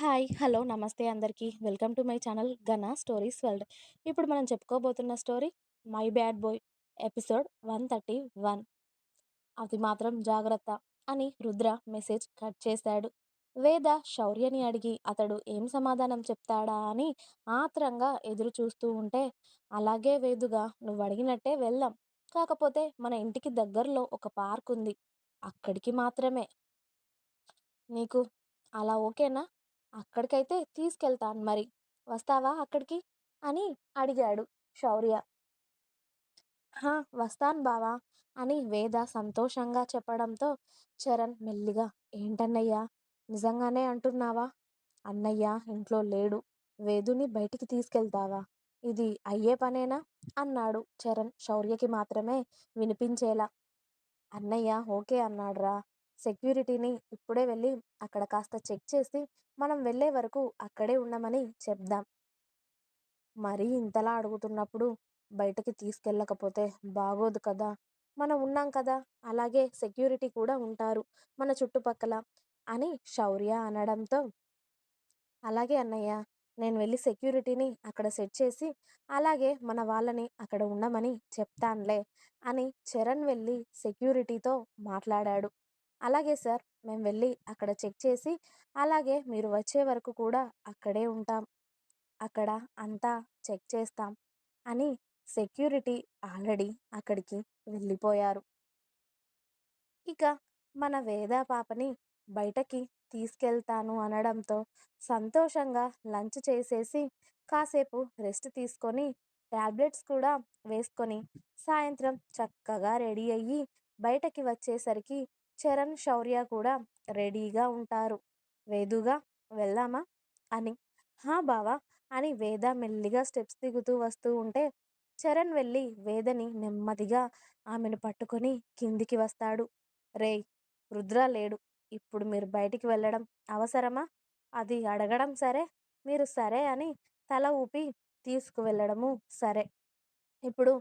Hi! Hello! నమస్తే అందరికీ. Welcome to my channel 'Ghana stories world'. ఇప్పుడు మనం చెప్పుకోబోతున్న story 'my bad boy' episode 131. అది మాత్రం జాగ్రత్త అని రుద్ర మెసేజ్ కట్ చేశాడు. వేద శౌర్యని అడిగి అతడు ఏం సమాధానం చెప్తాడా అని ఆత్రంగా ఎదురు చూస్తూ ఉంటే, అలాగే వేదుగా నువ్వడిగినట్టే వెళ్దాం. కాకపోతే మన ఇంటికి దగ్గరలో ఒక పార్క్ ఉంది. అక్కడికి మాత్రమే. నీకు అలా ఓకేనా? అక్కడికైతే తీసుకెళ్తాను మరి. వస్తావా అక్కడికి? అని అడిగాడు శౌర్య. హా! వస్తాను బావా! అని వేద సంతోషంగా చెప్పడంతో చరణ్ మెల్లిగా ఏంటన్నయ్యా? నిజంగానే అంటున్నావా? అన్నయ్య ఇంట్లో లేడు. వేదుని బయటికి తీసుకెళ్తావా? ఇది అయ్యే పనేనా? అన్నాడు చరణ్ శౌర్యకి మాత్రమే వినిపించేలా. అన్నయ్య ఓకే అన్నాడురా. సెక్యూరిటీని ఇప్పుడే వెళ్ళి అక్కడ కాస్త చెక్ చేసి మనం వెళ్ళే వరకు అక్కడే ఉండమని చెప్దాం. మరీ ఇంతలా అడుగుతున్నప్పుడు బయటకి తీసుకెళ్ళకపోతే బాగోదు కదా! మనం ఉన్నాం కదా! అలాగే సెక్యూరిటీ కూడా ఉంటారు మన చుట్టుపక్కల అని శౌర్య అనడంతో, అలాగే అన్నయ్య. నేను వెళ్ళి సెక్యూరిటీని అక్కడ సెట్ చేసి, అలాగే మన వాళ్ళని అక్కడ ఉండమని చెప్తానులే అని చరణ్ వెళ్ళి సెక్యూరిటీతో మాట్లాడాడు. అలాగే సార్. మేము వెళ్ళి అక్కడ చెక్ చేసి, అలాగే మీరు వచ్చే వరకు కూడా అక్కడే ఉంటాం. అక్కడ అంతా చెక్ చేస్తాం అని సెక్యూరిటీ ఆల్రెడీ అక్కడికి వెళ్ళిపోయారు. ఇక మన వేద పాపని బయటకి తీసుకెళ్తాను అనడంతో సంతోషంగా లంచ్ చేసేసి కాసేపు రెస్ట్ తీసుకొని టాబ్లెట్స్ కూడా వేసుకొని సాయంత్రం చక్కగా రెడీ అయ్యి బయటకి వచ్చేసరికి చరణ్ శౌర్య కూడా రెడీగా ఉంటారు. వేదుగా వెళ్దామా అని. హా బావా అని వేద మెల్లిగా స్టెప్స్ దిగుతూ వస్తూ ఉంటే చరణ్ వెళ్ళి వేదని నెమ్మదిగా ఆమెను పట్టుకొని కిందికి వస్తాడు. రేయ్! రుద్ర లేడు. ఇప్పుడు మీరు బయటికి వెళ్ళడం అవసరమా? అది అడగడం సరే, మీరు సరే అని తల ఊపి తీసుకువెళ్ళడము సరే. ఇప్పుడు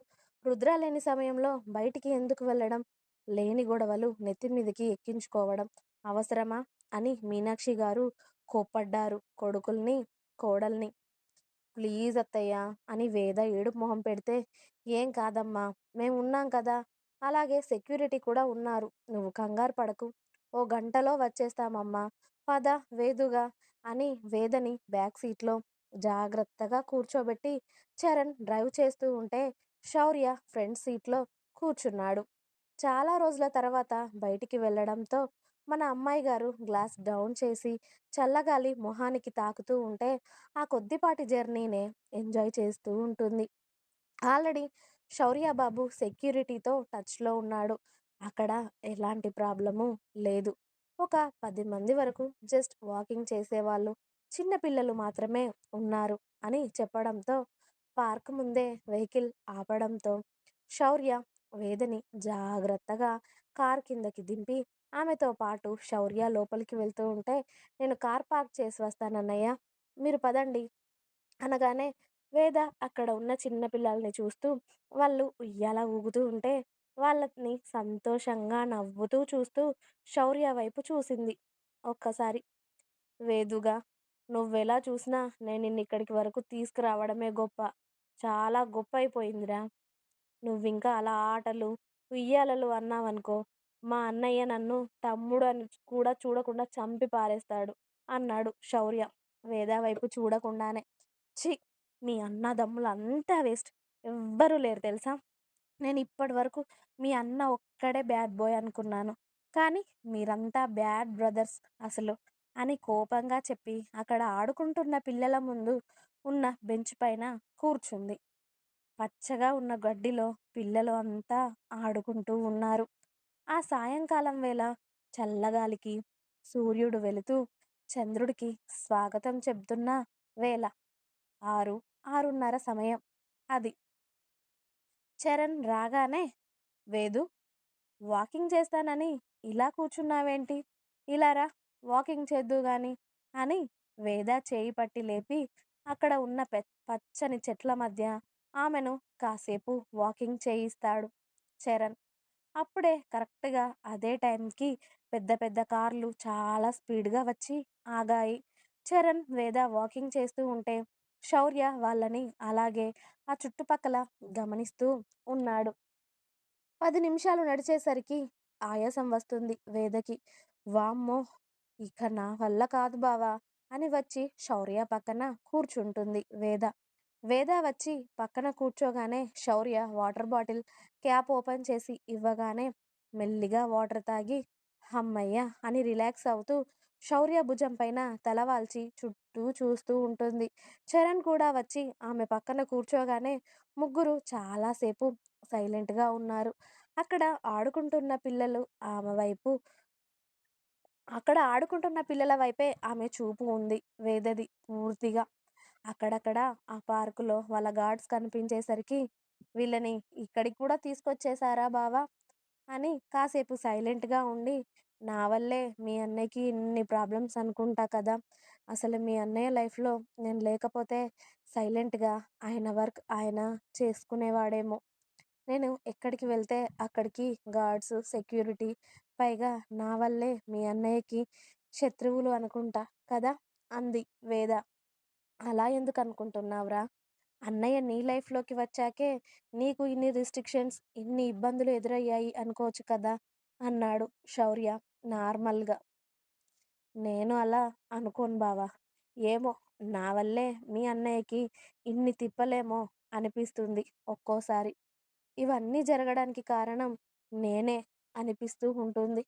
రుద్ర లేని సమయంలో బయటికి ఎందుకు వెళ్ళడం? లేని గొడవలు నెత్తి మీదికి ఎక్కించుకోవడం అవసరమా? అని మీనాక్షి గారు కోప్పడ్డారు కొడుకుల్ని, కోడల్ని. ప్లీజ్ అత్తయ్య అని వేద ఏడుపు మొహం పెడితే, ఏం కాదమ్మా, మేము ఉన్నాం కదా! అలాగే సెక్యూరిటీ కూడా ఉన్నారు. నువ్వు కంగారు పడకు. ఓ గంటలో వచ్చేస్తామమ్మా. పద వేదుగా అని వేదని బ్యాక్ సీట్లో జాగ్రత్తగా కూర్చోబెట్టి చరణ్ డ్రైవ్ చేస్తూ ఉంటే శౌర్య ఫ్రంట్ సీట్లో కూర్చున్నాడు. చాలా రోజుల తర్వాత బయటికి వెళ్ళడంతో మన అమ్మాయి గారు గ్లాస్ డౌన్ చేసి చల్లగాలి మొహానికి తాకుతూ ఉంటే ఆ కొద్దిపాటి జర్నీనే ఎంజాయ్ చేస్తూ ఉంటుంది. ఆల్రెడీ శౌర్య బాబు సెక్యూరిటీతో టచ్‌లో ఉన్నాడు. అక్కడ ఎలాంటి ప్రాబ్లము లేదు. ఒక 10 మంది వరకు జస్ట్ వాకింగ్ చేసేవాళ్ళు, చిన్న పిల్లలు మాత్రమే ఉన్నారు అని చెప్పడంతో పార్క్ ముందే వెహికల్ ఆపడంతో శౌర్య వేదని జాగ్రత్తగా కార్ కిందకి దింపి ఆమెతో పాటు శౌర్య లోపలికి వెళ్తూ ఉంటే, నేను కార్ పార్క్ చేసి వస్తానన్నయ్య. మీరు పదండి అనగానే వేద అక్కడ ఉన్న చిన్న పిల్లల్ని చూస్తూ వాళ్ళు ఉయ్యాల ఊగుతూ ఉంటే వాళ్ళని సంతోషంగా నవ్వుతూ చూస్తూ శౌర్య వైపు చూసింది ఒక్కసారి. వేదుగా నువ్వెలా చూసినా నేను నిన్ను ఇక్కడికి వరకు తీసుకురావడమే గొప్ప. చాలా గొప్ప అయిపోయిందిరా. నువ్వింకా అలా ఆటలు, ఉయ్యాలలు అన్నావనుకో, మా అన్నయ్య నన్ను తమ్ముడు అని కూడా చూడకుండా చంపి పారేస్తాడు అన్నాడు శౌర్య వేద వైపు చూడకుండానే. ఛీ! మీ అన్నదమ్ములంతా వేస్ట్. ఎవ్వరూ లేరు తెలుసా? నేను ఇప్పటి వరకు మీ అన్న ఒక్కడే బ్యాడ్ బాయ్ అనుకున్నాను. కానీ మీరంతా బ్యాడ్ బ్రదర్స్ అసలు అని కోపంగా చెప్పి అక్కడ ఆడుకుంటున్న పిల్లల ముందు ఉన్న బెంచ్ పైన కూర్చుంది. పచ్చగా ఉన్న గడ్డిలో పిల్లలు అంతా ఆడుకుంటూ ఉన్నారు. ఆ సాయంకాలం వేళ చల్లగాలికి సూర్యుడు వెళుతూ చంద్రుడికి స్వాగతం చెప్తున్న వేళ 6, 6:30 సమయం అది. చరణ్ రాగానే వేదు వాకింగ్ చేస్తానని ఇలా కూర్చున్నావేంటి? ఇలా రా వాకింగ్ చేద్దువు గాని అని వేద చేయి పట్టి లేపి అక్కడ ఉన్న పచ్చని చెట్ల మధ్య ఆమెను కాసేపు వాకింగ్ చేయిస్తాడు చరణ్. అప్పుడే కరెక్ట్‌గా అదే టైంకి పెద్ద పెద్ద కార్లు చాలా స్పీడ్‌గా వచ్చి ఆగాయి. చరణ్, వేద వాకింగ్ చేస్తూ ఉంటే శౌర్య వాళ్ళని అలాగే ఆ చుట్టుపక్కల గమనిస్తూ ఉన్నాడు. 10 నిమిషాలు నడిచేసరికి ఆయాసం వస్తుంది వేదకి. వామ్మో! ఇక నా వల్ల కాదు బావా! అని వచ్చి శౌర్య పక్కన కూర్చుంటుంది వేద. వేద వచ్చి పక్కన కూర్చోగానే శౌర్య వాటర్ బాటిల్ క్యాప్ ఓపెన్ చేసి ఇవ్వగానే మెల్లిగా వాటర్ తాగి హమ్మయ్య అని రిలాక్స్ అవుతూ శౌర్య భుజం పైన తల వాల్చి చుట్టూ చూస్తూ ఉంటుంది. చరణ్ కూడా వచ్చి ఆమె పక్కన కూర్చోగానే ముగ్గురు చాలాసేపు సైలెంట్‌గా ఉన్నారు. అక్కడ ఆడుకుంటున్న పిల్లలు ఆమె వైపు అక్కడ ఆడుకుంటున్న పిల్లల వైపే ఆమె చూపు ఉంది వేదది పూర్తిగా. అక్కడక్కడ ఆ పార్కులో వాళ్ళ గార్డ్స్ కనిపించేసరికి, "వీళ్ళని ఇక్కడికి కూడా తీసుకొచ్చేసారా బావ?" అని కాసేపు సైలెంట్‌గా ఉండి, "నా వల్లే మీ అన్నయ్యకి ఇన్ని ప్రాబ్లమ్స్ అనుకుంటా కదా! అసలు మీ అన్నయ్య లైఫ్‌లో నేను లేకపోతే సైలెంట్‌గా ఆయన వర్క్ ఆయన చేసుకునేవాడేమో. నేను ఎక్కడికి వెళ్తే అక్కడికి గార్డ్స్, సెక్యూరిటీ, పైగా నా వల్లే మీ అన్నయ్యకి శత్రువులు అనుకుంటా కదా!" అంది వేద. "అలా ఎందుకు అనుకుంటున్నావురా? అన్నయ్య నీ లైఫ్‌లోకి వచ్చాకే నీకు ఇన్ని రిస్ట్రిక్షన్స్, ఇన్ని ఇబ్బందులు ఎదురయ్యాయి అనుకోవచ్చు కదా!" అన్నాడు శౌర్య నార్మల్‌గా. "నేను అలా అనుకోను బావ. ఏమో నా వల్లే మీ అన్నయ్యకి ఇన్ని తిప్పలేమో అనిపిస్తుంది ఒక్కోసారి. ఇవన్నీ జరగడానికి కారణం నేనే అనిపిస్తూ ఉంటుంది.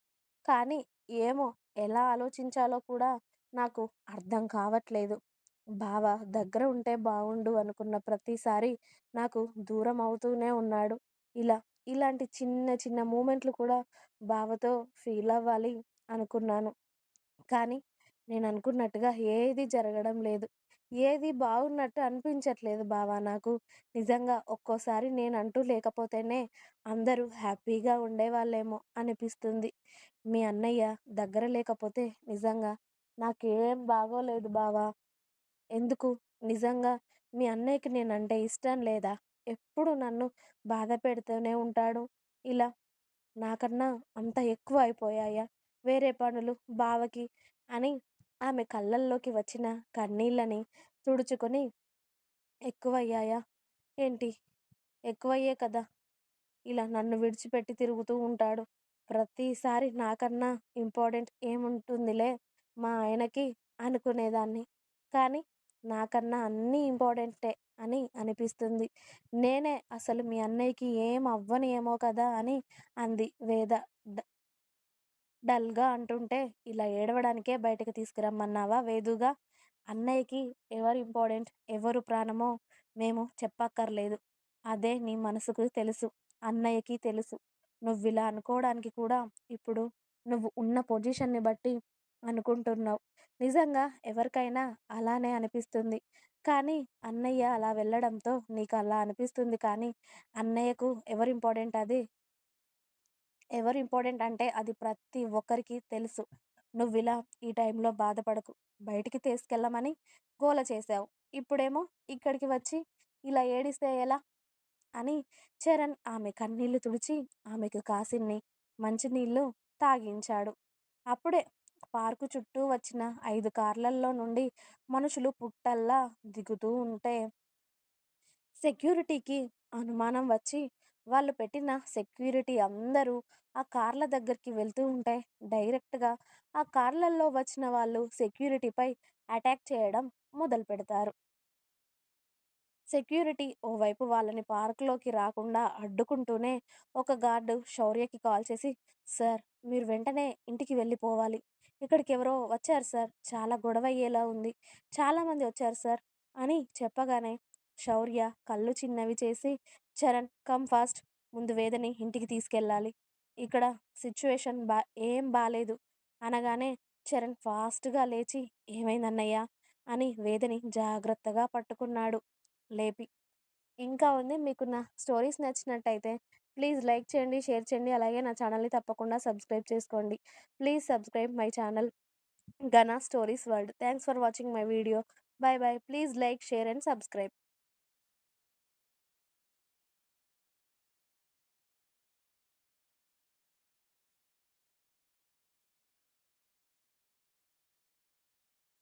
కానీ ఏమో ఎలా ఆలోచించాలో కూడా నాకు అర్థం కావట్లేదు. బావ దగ్గర ఉంటే బావుండు అనుకున్న ప్రతిసారి నాకు దూరం అవుతూనే ఉన్నాడు. ఇలా ఇలాంటి చిన్న చిన్న మూమెంట్లు కూడా బావతో ఫీల్ అవ్వాలి అనుకున్నాను. కానీ నేననుకున్నట్టుగా ఏది జరగడం లేదు. ఏది బాగున్నట్టు అనిపించట్లేదు బావ నాకు. నిజంగా ఒక్కోసారి నేనంటూ లేకపోతేనే అందరూ హ్యాపీగా ఉండేవాళ్ళేమో అనిపిస్తుంది. మీ అన్నయ్య దగ్గర లేకపోతే నిజంగా నాకేం బాగోలేదు బావ. ఎందుకు? నిజంగా మీ అన్నయ్యకి నేనంటే ఇష్టం లేదా? ఎప్పుడు నన్ను బాధ పెడుతూనే ఉంటాడు. ఇలా నాకన్నా అంత ఎక్కువ అయిపోయాయా వేరే పనులు బావకి అని ఆమె కళ్ళల్లోకి వచ్చిన కన్నీళ్ళని తుడుచుకొని, ఎక్కువయ్యాయా ఏంటి? ఎక్కువయ్యే కదా ఇలా నన్ను విడిచిపెట్టి తిరుగుతూ ఉంటాడు. ప్రతిసారి నాకన్నా ఇంపార్టెంట్ ఏముంటుందిలే మా ఆయనకి అనుకునేదాన్ని. కానీ నాకన్నా అన్నీ ఇంపార్టెంటే అని అనిపిస్తుంది. నేనే అసలు మీ అన్నయ్యకి ఏం అవ్వను ఏమో కదా అని అంది వేద డ డల్‌గా అంటుంటే, "ఇలా ఏడవడానికే బయటకి తీసుకురమ్మన్నావా వేదుగా? అన్నయ్యకి ఎవరు ఇంపార్టెంట్, ఎవరు ప్రాణమో మేము చెప్పక్కర్లేదు. అదే నీ మనసుకు తెలుసు. అన్నయ్యకి తెలుసు. నువ్విలా అనుకోవడానికి కూడా ఇప్పుడు నువ్వు ఉన్న పొజిషన్‌ని బట్టి అనుకుంటున్నావు. నిజంగా ఎవరికైనా అలానే అనిపిస్తుంది. కానీ అన్నయ్య అలా వెళ్ళడంతో నీకు అలా అనిపిస్తుంది కానీ, అన్నయ్యకు ఎవరు ఇంపార్టెంట్ అది ఎవరు ఇంపార్టెంట్ అంటే అది ప్రతి ఒక్కరికి తెలుసు. నువ్విలా ఈ టైంలో బాధపడకు. బయటికి తీసుకెళ్ళమని గోల చేశావు. ఇప్పుడేమో ఇక్కడికి వచ్చి ఇలా ఏడిస్తే ఎలా? అని చరణ్ ఆమె కన్నీళ్లు తుడిచి ఆమెకు కాసిన్ని మంచినీళ్ళు తాగించాడు. అప్పుడే పార్కు చుట్టూ వచ్చిన 5 కార్లల్లో నుండి మనుషులు పుట్టల్లా దిగుతూ ఉంటే సెక్యూరిటీకి అనుమానం వచ్చి వాళ్ళు పెట్టిన సెక్యూరిటీ అందరూ ఆ కార్ల దగ్గరికి వెళ్తూ ఉంటే డైరెక్ట్‌గా ఆ కార్లల్లో వచ్చిన వాళ్ళు సెక్యూరిటీపై అటాక్ చేయడం మొదలుపెడతారు. సెక్యూరిటీ ఓవైపు వాళ్ళని పార్క్‌లోకి రాకుండా అడ్డుకుంటూనే ఒక గార్డు శౌర్యకి కాల్ చేసి, "సార్ మీరు వెంటనే ఇంటికి వెళ్ళిపోవాలి. ఇక్కడికెవరో వచ్చారు సార్. చాలా గొడవయ్యేలా ఉంది. చాలామంది వచ్చారు సార్" అని చెప్పగానే శౌర్య కళ్ళు చిన్నవి చేసి, "చరణ్ కమ్ ఫాస్ట్. ముందు వేదని ఇంటికి తీసుకెళ్ళాలి. ఇక్కడ సిట్యుయేషన్ ఏం బాలేదు" అనగానే చరణ్ ఫాస్ట్‌గా లేచి, "ఏమైందన్నయ్య?" అని వేదని జాగ్రత్తగా పట్టుకున్నాడు లేపి. ఇంకా ఉంది. మీకు నా స్టోరీస్ నచ్చినట్టయితే ప్లీజ్ లైక్ చేయండి, షేర్ చేయండి. అలాగే నా ఛానల్‌ని తప్పకుండా సబ్స్క్రైబ్ చేసుకోండి. Please subscribe my channel 'Ghana stories world'. Thanks for watching my video. By by. Please like, share and subscribe.